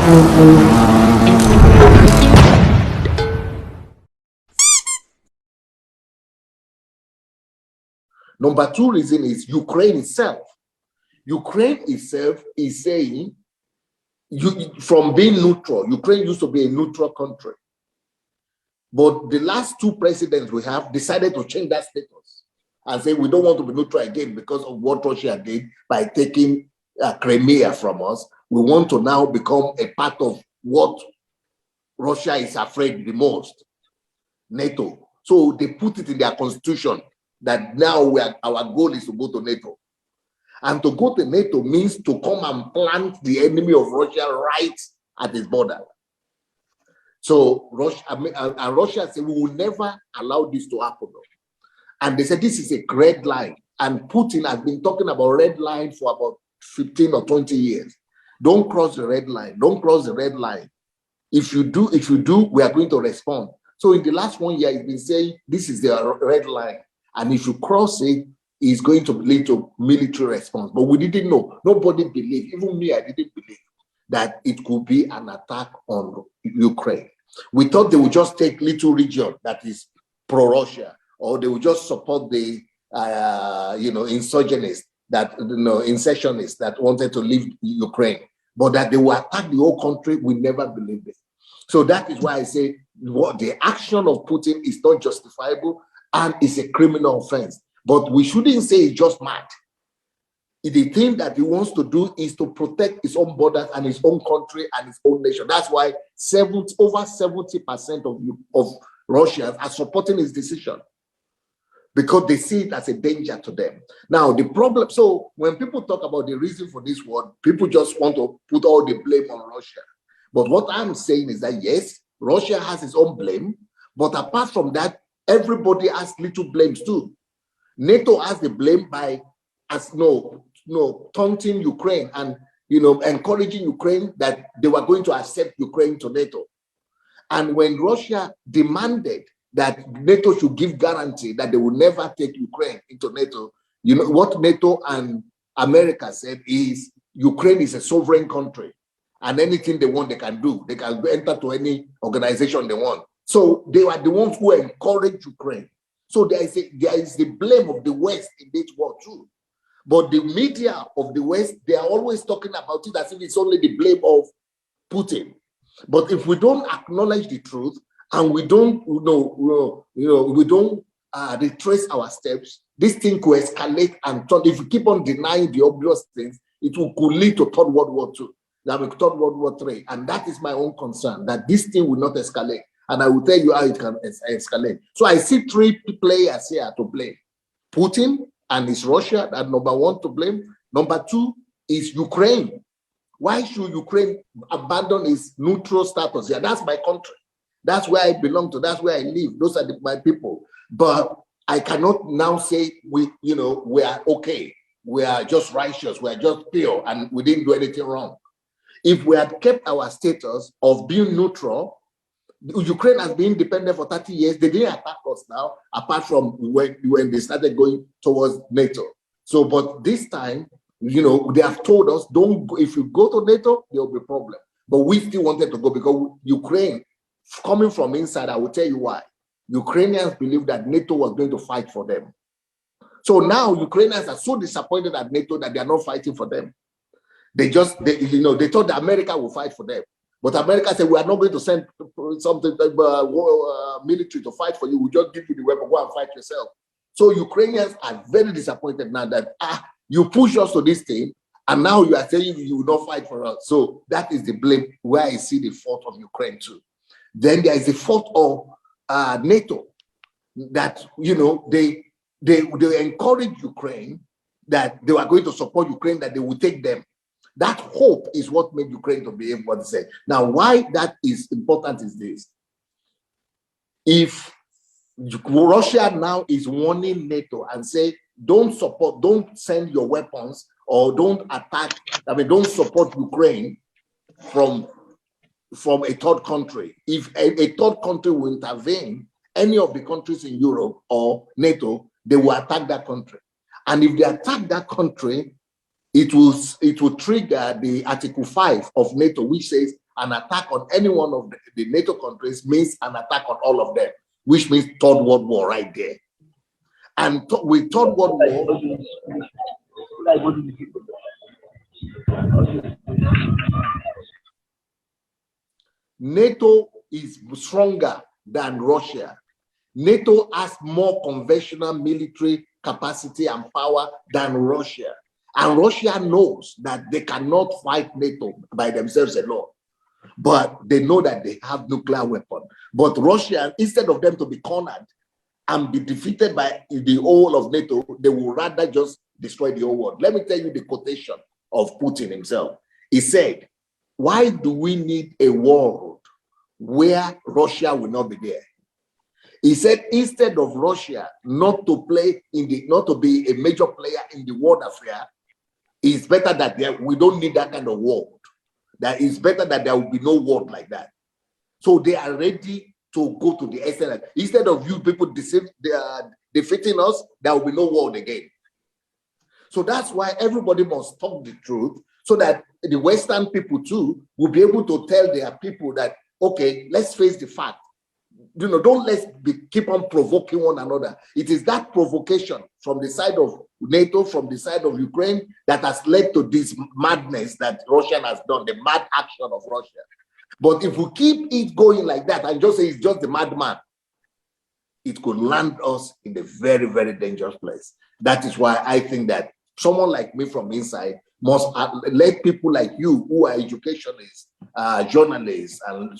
Number two reason is Ukraine itself. Ukraine itself is saying, from being neutral, Ukraine used to be a neutral country. But the last two presidents we have decided to change that status and say we don't want to be neutral again because of what Russia did by taking Crimea from us. We want to now become a part of what Russia is afraid the most, NATO. So they put it in their constitution that now our goal is to go to NATO. And to go to NATO means to come and plant the enemy of Russia right at its border. So Russia said, we will never allow this to happen. And they said, this is a red line. And Putin has been talking about red line for about 15 or 20 years. Don't cross the red line. Don't cross the red line. If you do, we are going to respond. So in the last 1 year, he's been saying, this is the red line. And if you cross it, it's going to lead to military response. But we didn't know. Nobody believed, even me, I didn't believe that it could be an attack on Ukraine. We thought they would just take little region that is pro-Russia, or they would just support the insurgentists, insurrectionists that wanted to leave Ukraine, but that they will attack the whole country. We never believed it. So that is why I say what the action of Putin is not justifiable and it's a criminal offense. But we shouldn't say it's just mad. The thing that he wants to do is to protect his own borders and his own country and his own nation. That's why over 70% of Russians are supporting his decision, because they see it as a danger to them. Now, the problem, so when people talk about the reason for this war, people just want to put all the blame on Russia. But what I'm saying is that, yes, Russia has its own blame, but apart from that, everybody has little blames too. NATO has the blame by taunting Ukraine and encouraging Ukraine that they were going to accept Ukraine to NATO. And when Russia demanded that NATO should give guarantee that they will never take Ukraine into NATO, what NATO and America said is Ukraine is a sovereign country, and anything they want, they can do. They can enter to any organization they want. So they were the ones who encouraged Ukraine. So there is the blame of the West in this war too. But the media of the West, they are always talking about it as if it's only the blame of Putin. But if we don't acknowledge the truth and we don't, retrace our steps, this thing could escalate and turn. If we keep on denying the obvious things, it could lead to Third World War II, Third World War III. And that is my own concern, that this thing will not escalate. And I will tell you how it can escalate. So I see three players here to blame. Putin, and it's Russia that number one to blame. Number two is Ukraine. Why should Ukraine abandon its neutral status? Yeah, that's my country. That's where I belong to. That's where I live. Those are my people. But I cannot now say we are okay. We are just righteous. We are just pure, and we didn't do anything wrong. If we had kept our status of being neutral, Ukraine has been independent for 30 years. They didn't attack us now, apart from when they started going towards NATO. So, but this time, they have told us, don't go. If you go to NATO, there will be a problem. But we still wanted to go because Ukraine, coming from inside, I will tell you why. Ukrainians believe that NATO was going to fight for them. So now Ukrainians are so disappointed at NATO that they are not fighting for them. They thought that America will fight for them. But America said, we are not going to send something military to fight for you. We'll just give you the weapon, go and fight yourself. So Ukrainians are very disappointed now that you push us to this thing, and now you are saying you will not fight for us. So that is the blame where I see the fault of Ukraine too. Then there is the fault of NATO, that they encourage Ukraine, that they were going to support Ukraine, that they would take them. That hope is what made Ukraine to be able to say. Now, why that is important is this. If Russia now is warning NATO and say, don't send your weapons, or don't support Ukraine from a third country. If a third country will intervene, any of the countries in Europe or NATO, they will attack that country. And if they attack that country, it will trigger the Article 5 of NATO, which says an attack on any one of the NATO countries means an attack on all of them, which means Third World War right there. And with Third World War, NATO is stronger than Russia. NATO has more conventional military capacity and power than Russia. And Russia knows that they cannot fight NATO by themselves alone. But they know that they have nuclear weapons. But Russia, instead of them to be cornered and be defeated by the whole of NATO, they will rather just destroy the whole world. Let me tell you the quotation of Putin himself. He said, "Why do we need a world where Russia will not be there?" He said, instead of Russia not to be a major player in the world affair, it's better that we don't need that kind of world. That it's better that there will be no world like that. So they are ready to go to the extent. Instead of you people defeating us, there will be no world again. So that's why everybody must talk the truth, so that the Western people too will be able to tell their people that, okay, let's face the fact. Don't keep on provoking one another. It is that provocation from the side of NATO, from the side of Ukraine, that has led to this madness that Russia has done, the mad action of Russia. But if we keep it going like that and just say it's just the madman, it could land us in a very, very dangerous place. That is why I think that someone like me from inside must let people like you, who are educationists, journalists, and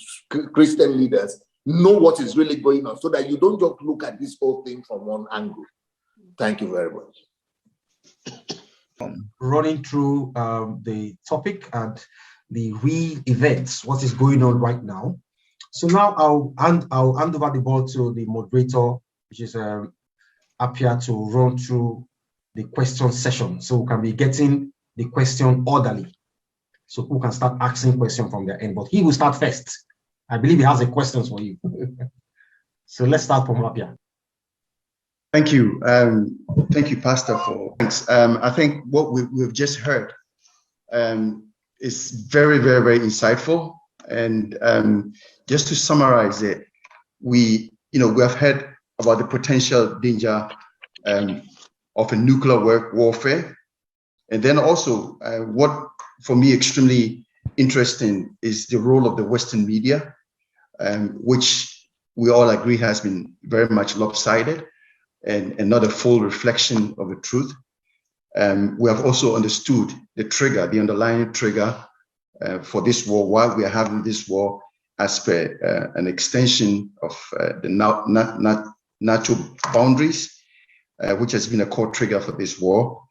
Christian leaders, know what is really going on, so that you don't just look at this whole thing from one angle. Thank you very much. Running through the topic and the real events, what is going on right now. So now I'll hand over the ball to the moderator, which is Apia, to run through the question session, so we can be getting the question orderly, so people can start asking questions from their end. But he will start first. I believe he has a question for you. So let's start from Apia. Thank you. Thank you, Pastor, for thanks. I think what we've just heard is very, very, very insightful. And just to summarize it, we have heard about the potential danger of a nuclear warfare. And then also what, for me, extremely interesting is the role of the Western media, which we all agree has been very much lopsided and not a full reflection of the truth. We have also understood the underlying trigger for this war, why we are having this war, as per an extension of the natural boundaries, which has been a core trigger for this war.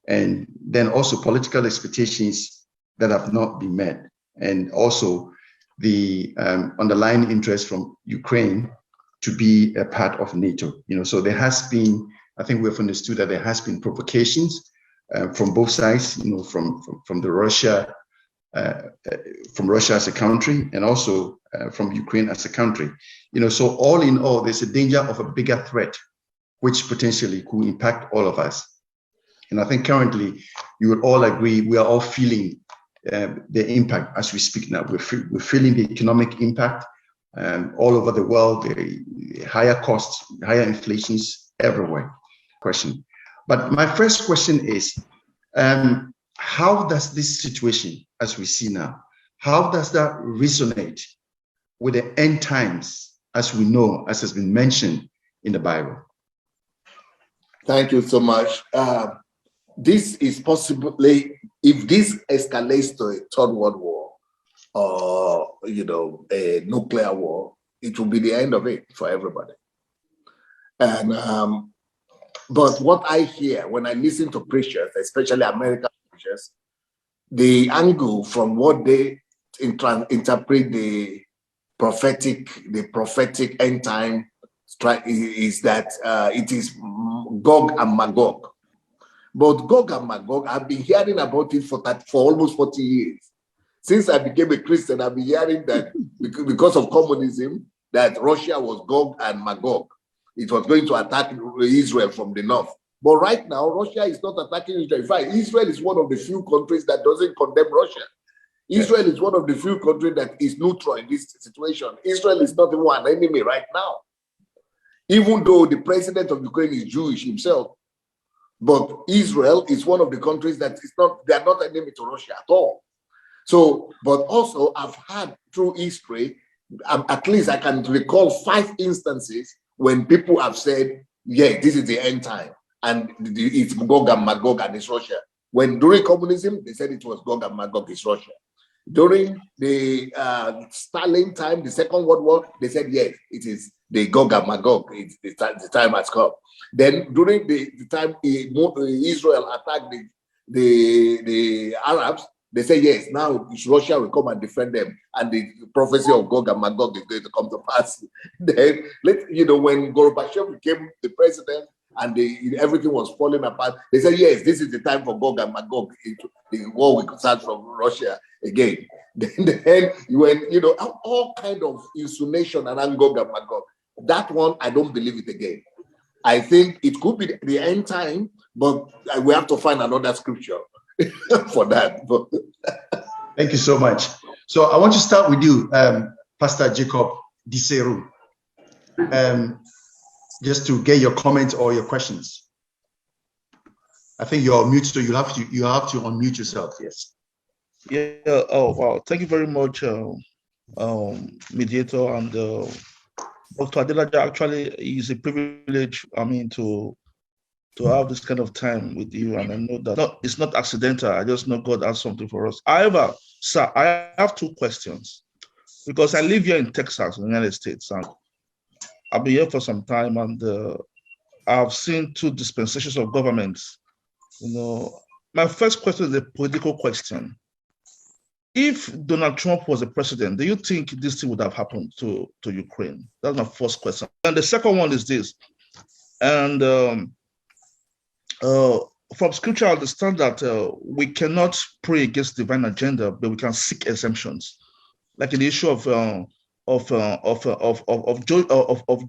And then also political expectations that have not been met, and also the underlying interest from Ukraine to be a part of NATO. So there has been, I think we have understood that there has been provocations from both sides, from Russia as a country, and also from Ukraine as a country. So all in all, there's a danger of a bigger threat, which potentially could impact all of us. And I think currently you would all agree, we are all feeling the impact as we speak now. We're feeling the economic impact all over the world, the higher costs, higher inflations everywhere. But my first question is, how does this situation, as we see now, how does that resonate with the end times, as we know, as has been mentioned in the Bible? Thank you so much. This is possibly, if this escalates to a third world war, or a nuclear war, it will be the end of it for everybody. And but what I hear when I listen to preachers, especially American preachers, the angle from what they interpret the prophetic end time is that it is Gog and Magog. But Gog and Magog, I've been hearing about it for almost 40 years. Since I became a Christian, I've been hearing that because of communism, that Russia was Gog and Magog. It was going to attack Israel from the north. But right now, Russia is not attacking Israel. In fact, Israel is one of the few countries that doesn't condemn Russia. Israel is one of the few countries that is neutral in this situation. Israel is not even an enemy right now, even though the president of Ukraine is Jewish himself. But Israel is one of the countries that is not, they are not enemy to Russia at all. So, but also I've had through history, at least I can recall 5 instances when people have said, yeah, this is the end time. And it's Gog and Magog and it's Russia. When during communism, they said it was Gog and Magog, it's Russia. During the Stalin time, the Second World War, they said, yes, it is the Gog and Magog. It's the time has come. Then during the time Israel attacked the Arabs, they say, yes, now Russia will come and defend them. And the prophecy of Gog and Magog is going to come to pass. Then, when Gorbachev became the president and everything was falling apart, they said, yes, this is the time for Gog and Magog. The war will start from Russia again. Then when, all kind of insinuation around Gog and Magog. That one, I don't believe it again. I think it could be the end time, but we have to find another scripture for that. Thank you so much. So I want to start with you, Pastor Jacob Diseru, just to get your comments or your questions. I think you're mute, so you have to unmute yourself. Yes. Yeah. Oh wow. Thank you very much, mediator, and Dr. Adelaja. Actually, it's a privilege. To have this kind of time with you, and I know that it's not accidental. I just know God has something for us. However, sir, I have 2 questions because I live here in Texas, in the United States, and I've been here for some time, and I've seen 2 dispensations of governments. My first question is a political question. If Donald Trump was the president, do you think this thing would have happened to Ukraine? That's my first question. And the second one is this, and from scripture, I understand that we cannot pray against divine agenda, but we can seek exemptions. Like in the issue of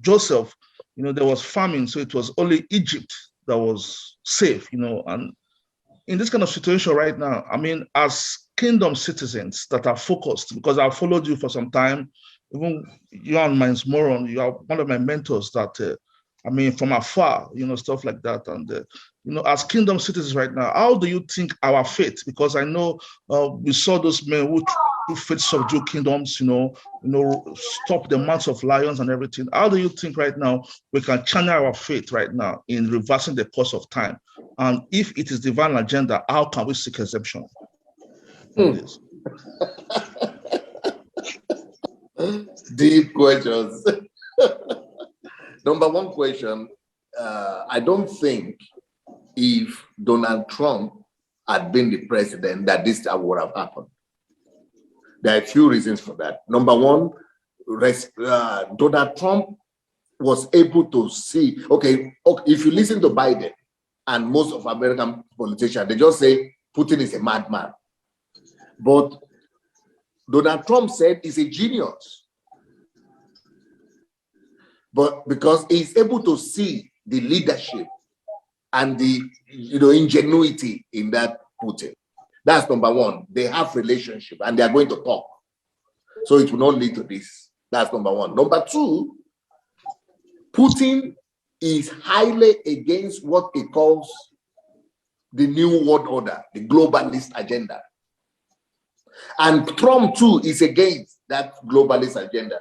Joseph, there was famine, so it was only Egypt that was safe, and in this kind of situation right now, as kingdom citizens that are focused, because I've followed you for some time, even you and Miles Moron, you are one of my mentors that, from afar, stuff like that. And, as kingdom citizens right now, how do you think our faith, because I know we saw those men who through faith subdue kingdoms, stop the mouths of lions and everything. How do you think right now we can channel our faith right now in reversing the course of time? And if it is divine agenda, how can we seek exemption from this? Deep questions. Number 1 question, I don't think if Donald Trump had been the president that this would have happened. There are a few reasons for that. Number 1, Donald Trump was able to see, okay, if you listen to Biden and most of American politicians, they just say Putin is a madman. But Donald Trump said he's a genius. But because he's able to see the leadership and the ingenuity in that Putin. That's number 1. They have relationship and they are going to talk. So it will not lead to this. That's number 1. Number 2, Putin is highly against what he calls the New World Order, the globalist agenda. And Trump too is against that globalist agenda.